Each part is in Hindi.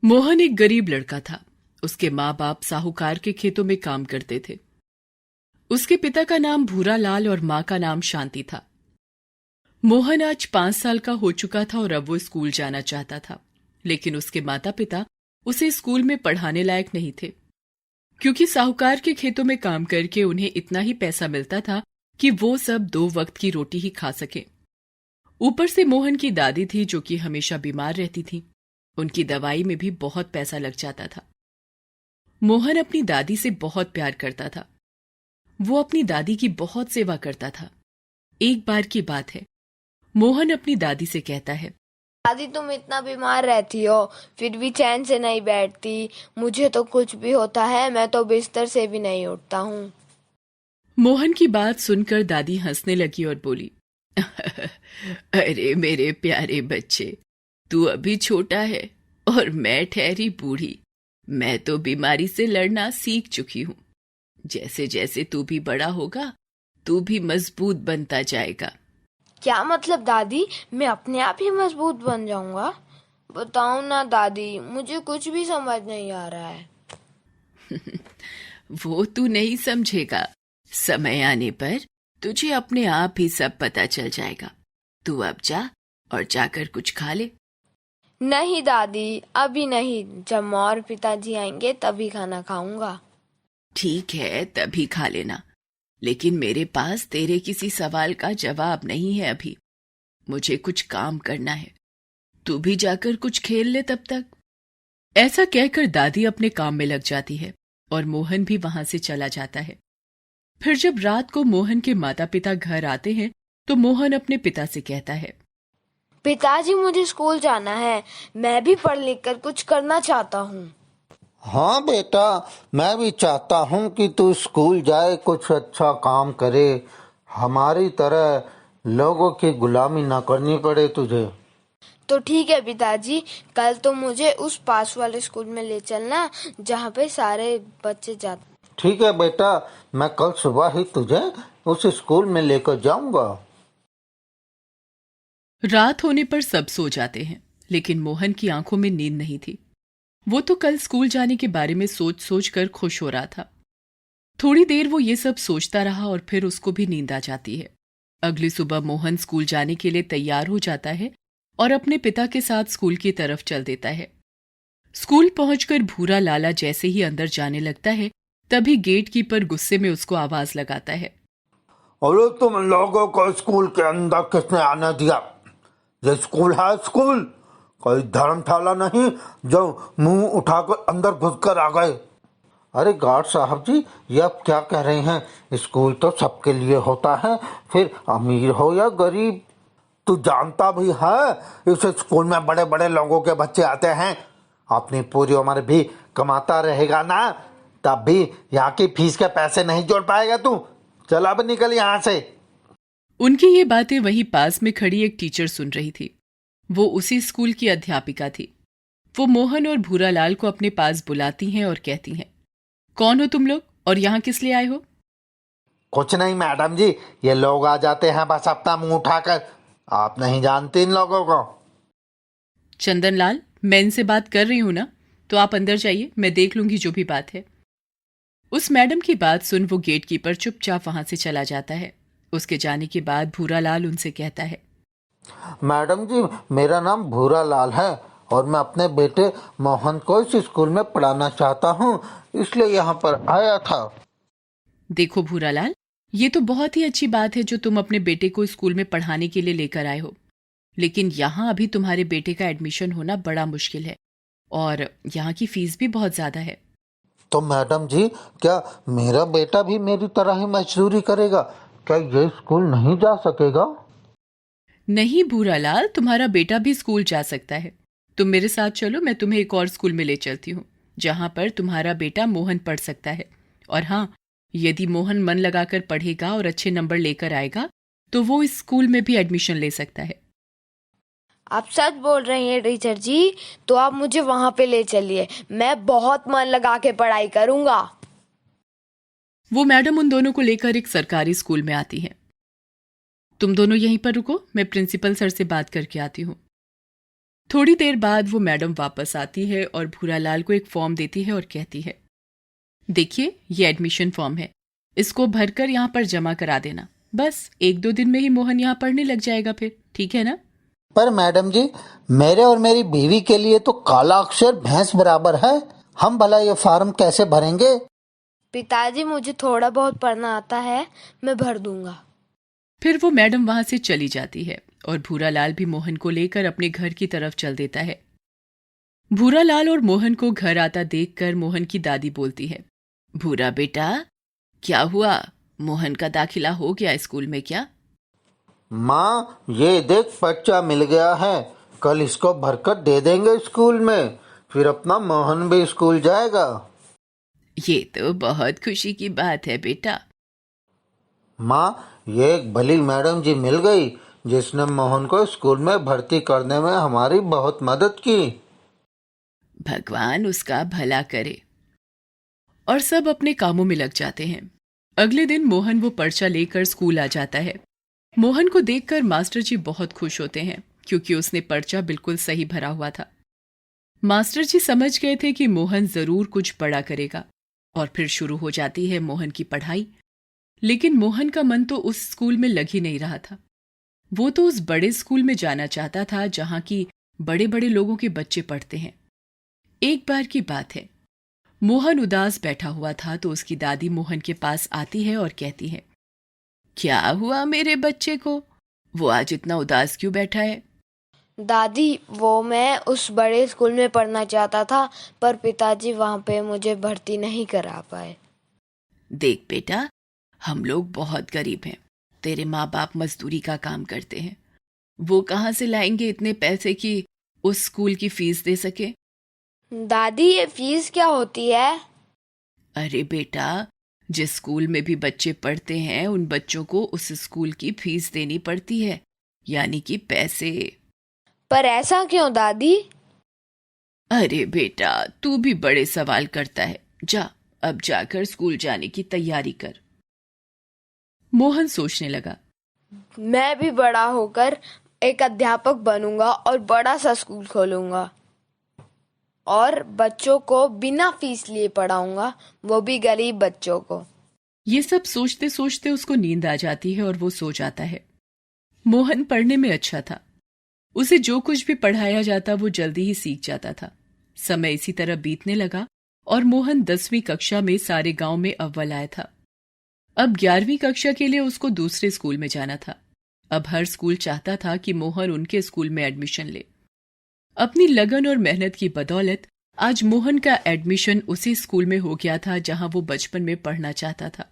मोहन एक गरीब लड़का था। उसके माँ बाप साहूकार के खेतों में काम करते थे। उसके पिता का नाम भूरालाल और माँ का नाम शांति था। मोहन आज 5 साल का हो चुका था और अब वो स्कूल जाना चाहता था, लेकिन उसके माता पिता उसे स्कूल में पढ़ाने लायक नहीं थे, क्योंकि साहूकार के खेतों में काम करके उन्हें इतना ही पैसा मिलता था कि वो सब 2 वक्त की रोटी ही खा सके। ऊपर से मोहन की दादी थी जो कि हमेशा बीमार रहती थी। उनकी दवाई में भी बहुत पैसा लग जाता था। मोहन अपनी दादी से बहुत प्यार करता था। वो अपनी दादी की बहुत सेवा करता था। एक बार की बात है, मोहन अपनी दादी से कहता है, दादी तुम इतना बीमार रहती हो फिर भी चैन से नहीं बैठती। मुझे तो कुछ भी होता है मैं तो बिस्तर से भी नहीं उठता हूँ। मोहन की बात सुनकर दादी हंसने लगी और बोली, अरे मेरे प्यारे बच्चे, तू अभी छोटा है और मैं ठहरी बूढ़ी। मैं तो बीमारी से लड़ना सीख चुकी हूँ। जैसे जैसे तू भी बड़ा होगा, तू भी मजबूत बनता जाएगा। क्या मतलब दादी, मैं अपने आप ही मजबूत बन जाऊंगा? बताओ ना दादी, मुझे कुछ भी समझ नहीं आ रहा है। वो तू नहीं समझेगा। समय आने पर तुझे अपने आप ही सब पता चल जाएगा। तू अब जा और जाकर कुछ खा ले। नहीं दादी, अभी नहीं, जब माँ और पिताजी आएंगे तभी खाना खाऊंगा। ठीक है, तभी खा लेना, लेकिन मेरे पास तेरे किसी सवाल का जवाब नहीं है अभी। मुझे कुछ काम करना है। तू भी जाकर कुछ खेल ले तब तक। ऐसा कहकर दादी अपने काम में लग जाती है और मोहन भी वहां से चला जाता है। फिर जब रात को मोहन के माता पिता घर आते हैं तो मोहन अपने पिता से कहता है, पिताजी मुझे स्कूल जाना है, मैं भी पढ़ लिख कर कुछ करना चाहता हूँ। हाँ बेटा, मैं भी चाहता हूँ कि तू स्कूल जाए, कुछ अच्छा काम करे, हमारी तरह लोगों की गुलामी ना करनी पड़े तुझे। तो ठीक है पिताजी, कल तो मुझे उस पास वाले स्कूल में ले चलना जहाँ पे सारे बच्चे जाते। ठीक है बेटा, मैं कल सुबह ही तुझे उस स्कूल में लेकर जाऊंगा। रात होने पर सब सो जाते हैं, लेकिन मोहन की आंखों में नींद नहीं थी। वो तो कल स्कूल जाने के बारे में सोच सोच कर खुश हो रहा था। थोड़ी देर वो ये सब सोचता रहा और फिर उसको भी नींद आ जाती है। अगली सुबह मोहन स्कूल जाने के लिए तैयार हो जाता है और अपने पिता के साथ स्कूल की तरफ चल देता है। स्कूल पहुंचकर भूरा लाला जैसे ही अंदर जाने लगता है, तभी गेट कीपर गुस्से में उसको आवाज लगाता है, अरे तुम लोगों को स्कूल के अंदर किसने आने दिया? ये स्कूल है स्कूल, कोई धर्मशाला नहीं जो मुंह उठाकर अंदर घुसकर आ गए। अरे गार्ड साहब जी, ये आप क्या कह रहे हैं? स्कूल तो सबके लिए होता है, फिर अमीर हो या गरीब। तू जानता भी है इस स्कूल में बड़े बड़े लोगों के बच्चे आते हैं। अपनी पूरी उम्र भी कमाता रहेगा ना, तब भी यहाँ की फीस के पैसे नहीं जोड़ पाएगा तू। चल अब निकल यहाँ से। उनकी ये बातें वहीं पास में खड़ी एक टीचर सुन रही थी। वो उसी स्कूल की अध्यापिका थी। वो मोहन और भूरालाल को अपने पास बुलाती हैं और कहती हैं, कौन हो तुम लोग और यहाँ किस लिए आए हो? कुछ नहीं मैडम जी, ये लोग आ जाते हैं बस अपना मुंह उठाकर। आप नहीं जानते इन लोगों को। चंदनलाल, मैं इनसे बात कर रही हूं ना, तो आप अंदर जाइए, मैं देख लूंगी जो भी बात है। उस मैडम की बात सुन वो गेट कीपर चुपचाप वहां से चला जाता है। उसके जाने के बाद भूरालाल उनसे कहता है, मैडम जी, मेरा नाम भूरा लाल है और मैं अपने बेटे मोहन को इस स्कूल में पढ़ाना चाहता हूँ, इसलिए यहाँ पर आया था। देखो भूरालाल, ये तो बहुत ही अच्छी बात है जो तुम अपने बेटे को स्कूल में पढ़ाने के लिए लेकर आए हो, लेकिन यहाँ अभी तुम्हारे बेटे का एडमिशन होना बड़ा मुश्किल है और यहाँ की फीस भी बहुत ज्यादा है। तो मैडम जी, क्या मेरा बेटा भी मेरी तरह ही मजदूरी करेगा? क्या ये स्कूल नहीं जा सकेगा? नहीं भूरालाल, तुम्हारा बेटा भी स्कूल जा सकता है। तुम मेरे साथ चलो, मैं तुम्हें एक और स्कूल में ले चलती हूँ जहां पर तुम्हारा बेटा मोहन पढ़ सकता है। और हाँ, यदि मोहन मन लगाकर पढ़ेगा और अच्छे नंबर लेकर आएगा तो वो इस स्कूल में भी एडमिशन ले सकता है। आप सच बोल रही हैं टीचर जी, तो आप मुझे वहाँ पे ले चलिए, मैं बहुत मन लगा के पढ़ाई करूँगा। वो मैडम उन दोनों को लेकर एक सरकारी स्कूल में आती हैं। तुम दोनों यहीं पर रुको, मैं प्रिंसिपल सर से बात करके आती हूँ। थोड़ी देर बाद वो मैडम वापस आती है और भूरालाल को एक फॉर्म देती है और कहती है, देखिए ये एडमिशन फॉर्म है, इसको भरकर यहाँ पर जमा करा देना। बस 1-2 दिन में ही मोहन यहाँ पढ़ने लग जाएगा फिर, ठीक है ना? पर मैडम जी, मेरे और मेरी बीवी के लिए तो काला अक्षर भैंस बराबर है, हम भला ये फॉर्म कैसे भरेंगे? पिताजी मुझे थोड़ा बहुत पढ़ना आता है, मैं भर दूंगा। फिर वो मैडम वहां से चली जाती है और भूरालाल भी मोहन को लेकर अपने घर की तरफ चल देता है। भूरालाल और मोहन को घर आता देखकर मोहन की दादी बोलती है, भूरा बेटा, क्या हुआ? मोहन का दाखिला हो गया स्कूल में क्या? माँ, ये देख पर्चा मिल गया है, कल इसको भरकर दे देंगे स्कूल में, फिर अपना मोहन भी स्कूल जाएगा। ये तो बहुत खुशी की बात है बेटा। माँ, ये एक भली मैडम जी मिल गई जिसने मोहन को स्कूल में भर्ती करने में हमारी बहुत मदद की। भगवान उसका भला करे। और सब अपने कामों में लग जाते हैं। अगले दिन मोहन वो पर्चा लेकर स्कूल आ जाता है। मोहन को देखकर मास्टर जी बहुत खुश होते हैं क्योंकि उसने पर्चा बिल्कुल सही भरा हुआ था। मास्टर जी समझ गए थे कि मोहन जरूर कुछ बड़ा करेगा और फिर शुरू हो जाती है मोहन की पढ़ाई। लेकिन मोहन का मन तो उस स्कूल में लग ही नहीं रहा था। वो तो उस बड़े स्कूल में जाना चाहता था जहां की बड़े बड़े लोगों के बच्चे पढ़ते हैं। एक बार की बात है, मोहन उदास बैठा हुआ था तो उसकी दादी मोहन के पास आती है और कहती है, क्या हुआ मेरे बच्चे को? वो आज इतना उदास क्यों बैठा है? दादी, वो मैं उस बड़े स्कूल में पढ़ना चाहता था, पर पिताजी वहाँ पे मुझे भर्ती नहीं करा पाए। देख बेटा, हम लोग बहुत गरीब हैं। तेरे माँ बाप मजदूरी का काम करते हैं। वो कहाँ से लाएंगे इतने पैसे कि उस स्कूल की फीस दे सके? दादी, ये फीस क्या होती है? अरे बेटा, जिस स्कूल में भी बच्चे पढ़ते हैं उन बच्चों को उस स्कूल की फीस देनी पड़ती है, यानी कि पैसे। पर ऐसा क्यों दादी? अरे बेटा, तू भी बड़े सवाल करता है। जा, अब जाकर स्कूल जाने की तैयारी कर। मोहन सोचने लगा, मैं भी बड़ा होकर एक अध्यापक बनूंगा और बड़ा सा स्कूल खोलूंगा और बच्चों को बिना फीस लिए पढ़ाऊंगा, वो भी गरीब बच्चों को। ये सब सोचते सोचते उसको नींद आ जाती है और वो सो जाता है। मोहन पढ़ने में अच्छा था। उसे जो कुछ भी पढ़ाया जाता वो जल्दी ही सीख जाता था। समय इसी तरह बीतने लगा और मोहन 10वीं कक्षा में सारे गांव में अव्वल आया था। अब 11वीं कक्षा के लिए उसको दूसरे स्कूल में जाना था। अब हर स्कूल चाहता था कि मोहन उनके स्कूल में एडमिशन ले। अपनी लगन और मेहनत की बदौलत आज मोहन का एडमिशन उसी स्कूल में हो गया था जहां वो बचपन में पढ़ना चाहता था।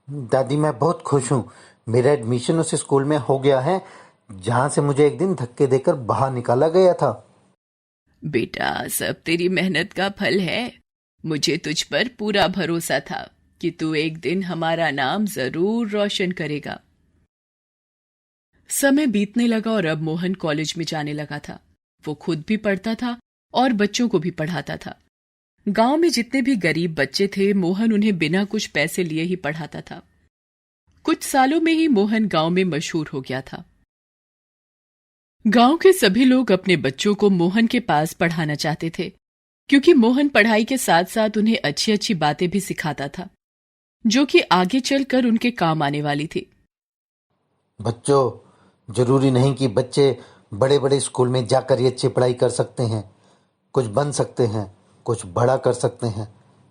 दादी, मैं बहुत खुश हूँ। मेरा एडमिशन उस स्कूल में हो गया है जहाँ से मुझे एक दिन धक्के देकर बाहर निकाला गया था। बेटा, सब तेरी मेहनत का फल है। मुझे तुझ पर पूरा भरोसा था कि तू एक दिन हमारा नाम जरूर रोशन करेगा। समय बीतने लगा और अब मोहन कॉलेज में जाने लगा था। वो खुद भी पढ़ता था और बच्चों को भी पढ़ाता था। गांव में जितने भी गरीब बच्चे थे, मोहन उन्हें बिना कुछ पैसे लिए ही पढ़ाता था। कुछ सालों में ही मोहन गांव में मशहूर हो गया था। गांव के सभी लोग अपने बच्चों को मोहन के पास पढ़ाना चाहते थे क्योंकि मोहन पढ़ाई के साथ साथ उन्हें अच्छी अच्छी बातें भी सिखाता था जो कि आगे चलकर उनके काम आने वाली थी। बच्चों, जरूरी नहीं कि बच्चे बड़े बड़े स्कूल में जाकर ही अच्छी पढ़ाई कर सकते हैं। कुछ बन सकते हैं, कुछ बड़ा कर सकते हैं।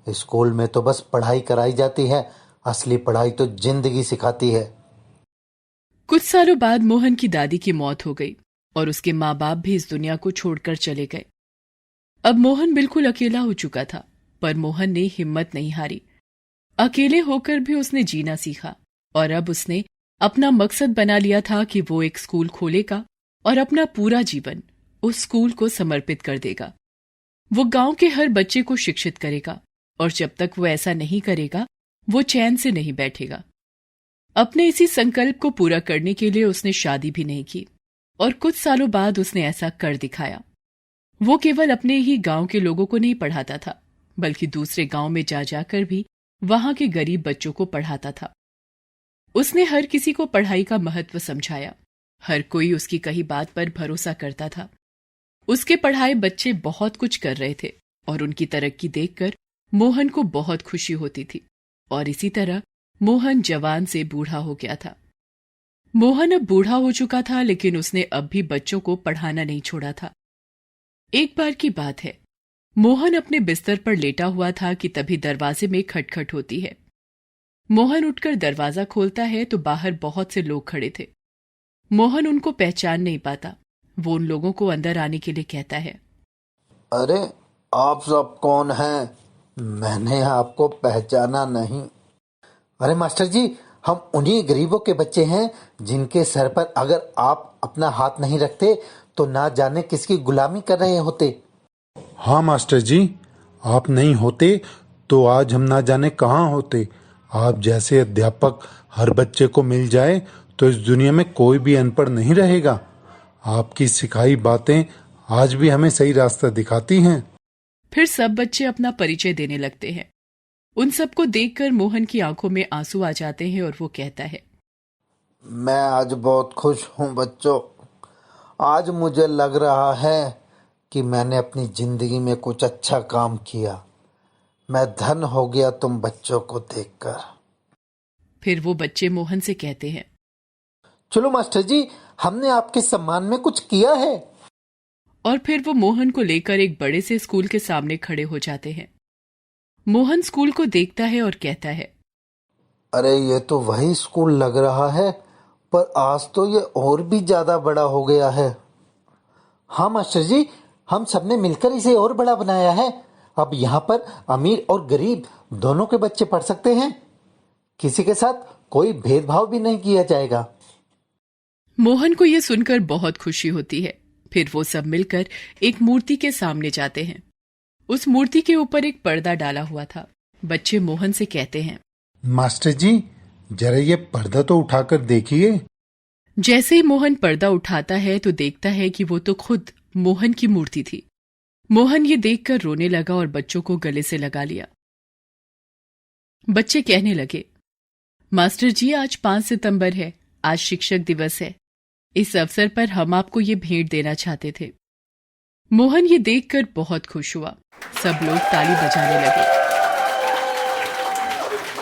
स्कूल में तो बस पढ़ाई कराई जाती है, असली पढ़ाई तो जिंदगी सिखाती है। कुछ सालों बाद मोहन की दादी की मौत हो गई और उसके माँ बाप भी इस दुनिया को छोड़कर चले गए। अब मोहन बिल्कुल अकेला हो चुका था, पर मोहन ने हिम्मत नहीं हारी। अकेले होकर भी उसने जीना सीखा और अब उसने अपना मकसद बना लिया था कि वो एक स्कूल खोलेगा और अपना पूरा जीवन उस स्कूल को समर्पित कर देगा। वो गांव के हर बच्चे को शिक्षित करेगा और जब तक वो ऐसा नहीं करेगा वो चैन से नहीं बैठेगा। अपने इसी संकल्प को पूरा करने के लिए उसने शादी भी नहीं की और कुछ सालों बाद उसने ऐसा कर दिखाया। वो केवल अपने ही गांव के लोगों को नहीं पढ़ाता था, बल्कि दूसरे गांव में जा जाकर भी वहां के गरीब बच्चों को पढ़ाता था। उसने हर किसी को पढ़ाई का महत्व समझाया। हर कोई उसकी कही बात पर भरोसा करता था उसके पढ़ाए बच्चे बहुत कुछ कर रहे थे और उनकी तरक्की देखकर मोहन को बहुत खुशी होती थी। और इसी तरह मोहन जवान से बूढ़ा हो गया था। मोहन अब बूढ़ा हो चुका था, लेकिन उसने अब भी बच्चों को पढ़ाना नहीं छोड़ा था। एक बार की बात है, मोहन अपने बिस्तर पर लेटा हुआ था कि तभी दरवाजे में खटखट होती है। मोहन उठकर दरवाजा खोलता है तो बाहर बहुत से लोग खड़े थे। मोहन उनको पहचान नहीं पाता। वो उन लोगों को अंदर आने के लिए कहता है। अरे आप सब कौन हैं? मैंने आपको पहचाना नहीं। अरे मास्टर जी, हम उन्हीं गरीबों के बच्चे हैं जिनके सर पर अगर आप अपना हाथ नहीं रखते तो ना जाने किसकी गुलामी कर रहे होते। हाँ मास्टर जी, आप नहीं होते तो आज हम ना जाने कहाँ होते। आप जैसे अध्यापक हर बच्चे को मिल जाए तो इस दुनिया में कोई भी अनपढ़ नहीं रहेगा। आपकी सिखाई बातें आज भी हमें सही रास्ता दिखाती हैं। फिर सब बच्चे अपना परिचय देने लगते हैं। उन सबको देखकर मोहन की आंखों में आंसू आ जाते हैं और वो कहता है, मैं आज बहुत खुश हूँ बच्चों। आज मुझे लग रहा है कि मैंने अपनी जिंदगी में कुछ अच्छा काम किया। मैं धन हो गया तुम बच्चों को देखकर। फिर वो बच्चे मोहन से कहते हैं, चलो मास्टर जी, हमने आपके सम्मान में कुछ किया है। और फिर वो मोहन को लेकर एक बड़े से स्कूल के सामने खड़े हो जाते हैं। मोहन स्कूल को देखता है और कहता है, अरे ये तो वही स्कूल लग रहा है, पर आज तो ये और भी ज्यादा बड़ा हो गया है। हाँ मास्टर जी, हम सबने मिलकर इसे और बड़ा बनाया है। अब यहाँ पर अमीर और गरीब दोनों के बच्चे पढ़ सकते हैं। किसी के साथ कोई भेदभाव भी नहीं किया जाएगा। मोहन को यह सुनकर बहुत खुशी होती है। फिर वो सब मिलकर एक मूर्ति के सामने जाते हैं। उस मूर्ति के ऊपर एक पर्दा डाला हुआ था। बच्चे मोहन से कहते हैं, मास्टर जी, जरा ये पर्दा तो उठाकर देखिए। जैसे ही मोहन पर्दा उठाता है तो देखता है कि वो तो खुद मोहन की मूर्ति थी। मोहन ये देखकर रोने लगा और बच्चों को गले से लगा लिया। बच्चे कहने लगे, मास्टर जी, आज 5 सितंबर है, आज शिक्षक दिवस है। इस अवसर पर हम आपको ये भेंट देना चाहते थे। मोहन ये देखकर बहुत खुश हुआ। सब लोग ताली बजाने लगे।